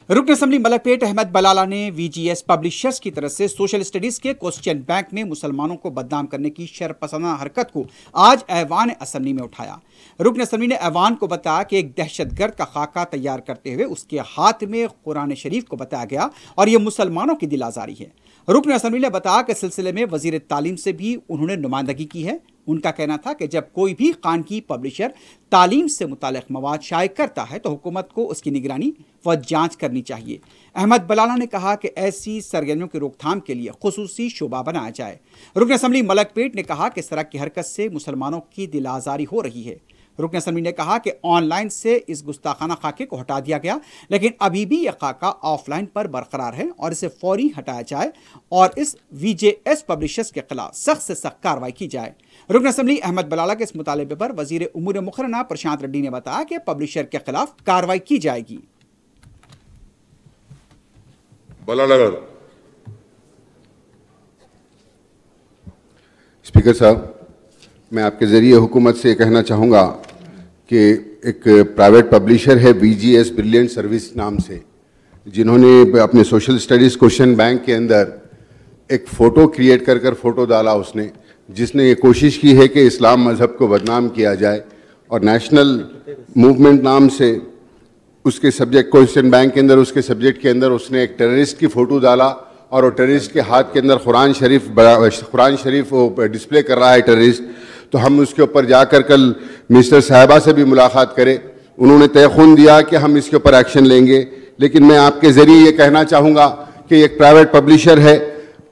रुकन असम्बली मलकपेट अहमद बलाला ने VGS publishers की तरफ से सोशल स्टडीज के क्वेश्चन बैंक में मुसलमानों को बदनाम करने की शरपसंदा हरकत को आज ऐवान असम्बली में उठाया। रुकन असम्बली ने ऐवान को बताया कि एक दहशतगर्द का खाका तैयार करते हुए उसके हाथ में कुरान शरीफ को बताया गया और यह मुसलमानों की दिल आजारी है। रुकन असम्बली ने बताया कि सिलसिले में वजीर तालीम से भी उन्होंने नुमाइंदगी की है। उनका कहना था कि जब कोई भी खान की पब्लिशर तालीम से मुताल्लिक़ मवाद शाये करता है तो हुकूमत को उसकी निगरानी व जांच करनी चाहिए। अहमद बलाला ने कहा कि ऐसी सरगर्मियों की रोकथाम के लिए खुसूसी शोबा बनाया जाए। रुकन असम्बली मलकपेट ने कहा कि इस तरह की हरकत से मुसलमानों की दिल आजारी हो रही है। रुकन असम्बली ने कहा कि ऑनलाइन से इस गुस्ताखाना खाके को हटा दिया गया, लेकिन अभी भी यह खाका ऑफलाइन पर बरकरार है और इसे फौरी हटाया जाए और इस VGS पब्लिशर्स के खिलाफ सख्त से सख्त कार्रवाई की जाए। रुकन असम्बली अहमद बलाला के इस मुतालबे पर वजीर उमूर मुखरना प्रशांत रेड्डी ने बताया कि पब्लिशर के खिलाफ कार्रवाई की जाएगी। स्पीकर साहब, मैं आपके ज़रिए हुकूमत से कहना चाहूँगा कि एक प्राइवेट पब्लिशर है VGS ब्रिलियंट सर्विस नाम से, जिन्होंने अपने सोशल स्टडीज़ क्वेश्चन बैंक के अंदर एक फ़ोटो क्रिएट कर फ़ोटो डाला उसने, जिसने ये कोशिश की है कि इस्लाम मज़हब को बदनाम किया जाए और नेशनल मूवमेंट नाम से उसके सब्जेक्ट क्वेश्चन बैंक के अंदर उसके सब्जेक्ट के अंदर उसने एक टेररिस्ट की फ़ोटो डाला और वो टेररिस्ट के हाथ के अंदर कुरान शरीफ वो डिस्प्ले कर रहा है टेररिस्ट। तो हम उसके ऊपर जाकर कल मिनिस्टर साहिबा से भी मुलाकात करें। उन्होंने तयख़ुन दिया कि हम इसके ऊपर एक्शन लेंगे, लेकिन मैं आपके ज़रिए ये कहना चाहूँगा कि एक प्राइवेट पब्लिशर है।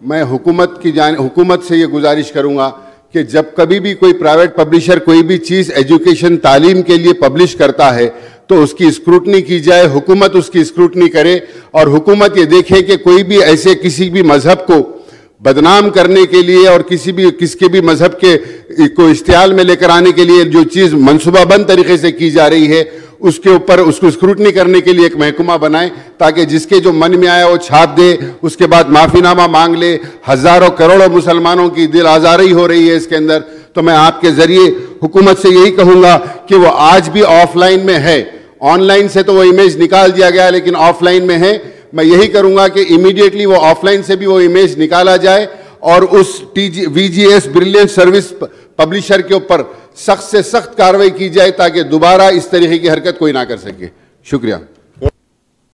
मैं हुकूमत से ये गुजारिश करूँगा कि जब कभी भी कोई प्राइवेट पब्लिशर कोई भी चीज़ एजुकेशन तालीम के लिए पब्लिश करता है तो उसकी स्क्रूटनी की जाए, हुकूमत उसकी स्क्रूटनी करे और हुकूमत ये देखे कि कोई भी ऐसे किसी भी मज़हब को बदनाम करने के लिए और किसके भी मज़हब के को इस्तेमाल में लेकर आने के लिए जो चीज़ मनसूबाबंद तरीके से की जा रही है उसके ऊपर उसको स्क्रूटनी करने के लिए एक महकमा बनाए, ताकि जिसके जो मन में आया वो छाप दे, उसके बाद माफ़ीनामा मांग ले। हज़ारों करोड़ों मुसलमानों की दिल आज़ारी हो रही है इसके अंदर। तो मैं आपके ज़रिए हुकूमत से यही कहूँगा कि वो आज भी ऑफलाइन में है, ऑनलाइन से तो वो इमेज निकाल दिया गया लेकिन ऑफलाइन में है। मैं यही करूँगा कि इमीडिएटली वो ऑफलाइन से भी वो इमेज निकाला जाए और उस VGS ब्रिलियंट सर्विस पब्लिशर के ऊपर सख्त से सख्त कार्रवाई की जाए ताकि दोबारा इस तरीके की हरकत कोई ना कर सके। शुक्रिया।